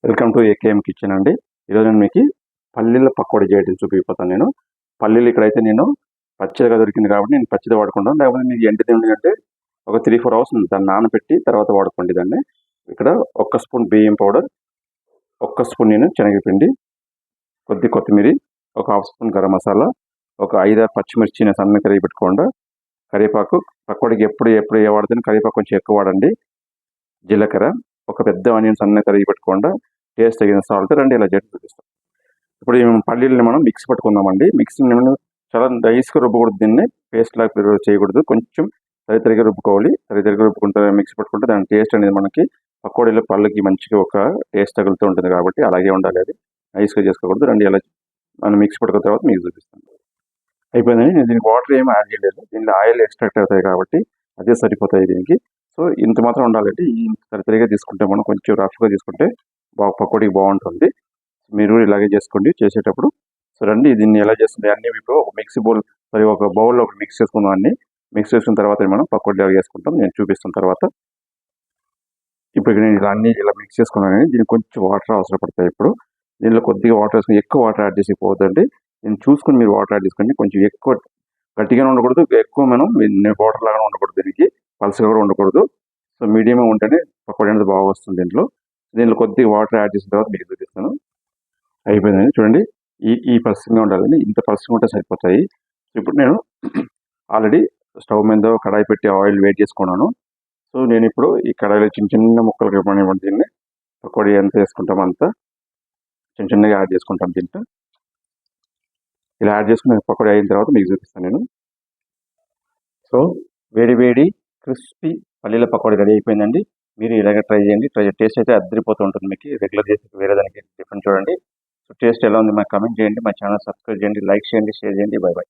Welcome to AKM kitchen అండి. ఈరోజు నేను మీకు పల్లీల పకోడీ చేయడం చూపిపోతాను. నేను పల్లీలు ఇక్కడైతే నేను పచ్చిగా దొరికింది కాబట్టి నేను పచ్చిది వాడుకుంటాను. లేకపోతే మీకు ఎండిది ఉంది అంటే ఒక 3-4 అవర్స్ దాన్ని నానబెట్టి తర్వాత వాడుకోండి దాన్ని. ఇక్కడ 1 స్పూన్ బియ్యం పౌడర్, 1 స్పూన్ నేను శనగపిండి, కొద్ది కొత్తిమీర, ఒక 1/2 స్పూన్ గరం మసాలా, ఒక 5-6 పచ్చిమిర్చి సన్న కరిగి పెట్టుకోండి. కరివేపాకు పకోడీకి ఎప్పుడు ఏ వాడుతుంది, కరివేపాకు కొంచెం ఎక్కువ వాడండి. జీలకర్ర, ఒక పెద్ద ఆనియన్స్ అన్నీ తరిగి పెట్టుకోండి. టేస్ట్ తగిన సాల్ట్ రండి ఇలా చేసి చూపిస్తాం. ఇప్పుడు ఈ పల్లీలని మనం మిక్స్ పట్టుకుందామండి. మిక్సీ నేను చాలా నైస్గా రుబ్బకూడదు, దీన్ని పేస్ట్ లాగా చేయకూడదు, కొంచెం తరిగా రుబ్బుకోవాలి. తరిగా రుబ్బుకుంటే మిక్స్ పట్టుకుంటే దాని టేస్ట్ అనేది మనకి పకోడీలో పళ్ళకి మంచిగా ఒక టేస్ట్ తగులుతూ ఉంటుంది కాబట్టి అలాగే ఉండాలి. అది నైస్గా చేసుకోకూడదు. రండి ఇలా మనం మిక్స్ పట్టుకున్న తర్వాత మీకు చూపిస్తాను. అయిపోయిందని నేను దీనికి వాటర్ ఏమి యాడ్ చేయలేదు, దీనిలో ఆయిల్ ఎక్స్ట్రాక్ట్ అవుతాయి కాబట్టి అదే సరిపోతాయి దీనికి. సో ఇంత మాత్రం ఉండాలంటే ఈ తరిగా తీసుకుంటే మనం కొంచెం రఫ్గా తీసుకుంటే పకోడీకి బాగుంటుంది. మీరు ఇలాగే చేసుకోండి చేసేటప్పుడు. సో రండి దీన్ని ఎలా చేస్తుంది అన్నీ ఇప్పుడు ఒక మిక్సీ బౌల్ ఒక బౌల్లో ఒక మిక్స్ చేసుకుందాం. అన్ని మిక్స్ చేసుకున్న తర్వాత మనం పకోడీ ఎలా చేసుకుంటాం నేను చూపిస్తున్న తర్వాత. ఇప్పుడు నేను ఇలా అన్ని ఇలా మిక్స్ చేసుకున్నాను. దీనికి కొంచెం వాటర్ అవసరపడతాయి. ఇప్పుడు దీనిలో కొద్దిగా వాటర్ వేసుకుని ఎక్కువ వాటర్ యాడ్ చేసి పోదండి. దీన్ని చూసుకుని మీరు వాటర్ యాడ్ చేసుకోండి. కొంచెం ఎక్కువ గట్టిగానే ఉండకూడదు, ఎక్కువ మనం వాటర్ లాగా ఉండకూడదు, దీనికి పల్సగా కూడా ఉండకూడదు. సో మీడియంగా ఉంటేనే పకోడీ అనేది బాగా వస్తుంది. దీంట్లో కొద్దిగా వాటర్ యాడ్ చేసిన తర్వాత మీకు చూపిస్తాను. అయిపోయిందండి చూడండి, ఈ పల్సంగా ఉండాలండి, ఇంత పల్సంగా ఉంటే సరిపోతాయి. ఇప్పుడు నేను ఆల్రెడీ స్టవ్ మీద కడాయి పెట్టి ఆయిల్ వేడి చేసుకున్నాను. సో నేను ఇప్పుడు ఈ కడాయిలో చిన్న ముక్కలు ఇవ్వనివ్వండి. దీన్ని పకోడీ ఎంత వేసుకుంటాం అంతా చిన్నగా యాడ్ చేసుకుంటాం. దీంట్లో ఇలా యాడ్ చేసుకుని పకోడీ అయిన తర్వాత మీకు చూపిస్తాను నేను. సో వేడి క్రిస్పీ పల్లీల పకోడీ రెడీ అయిపోయిందండి. మీరు ఇలాగే ట్రై చేయండి. టేస్ట్ అయితే అద్దరిపోతూ ఉంటుంది. మీకు రెగ్యులర్ చేసి వేరే దానికి డిఫరెంట్ చూడండి. సో టేస్ట్ ఎలా ఉంది మాకు కామెంట్ చేయండి. మా ఛానల్ సబ్స్క్రైబ్ చేయండి, లైక్ చేయండి, షేర్ చేయండి. బై.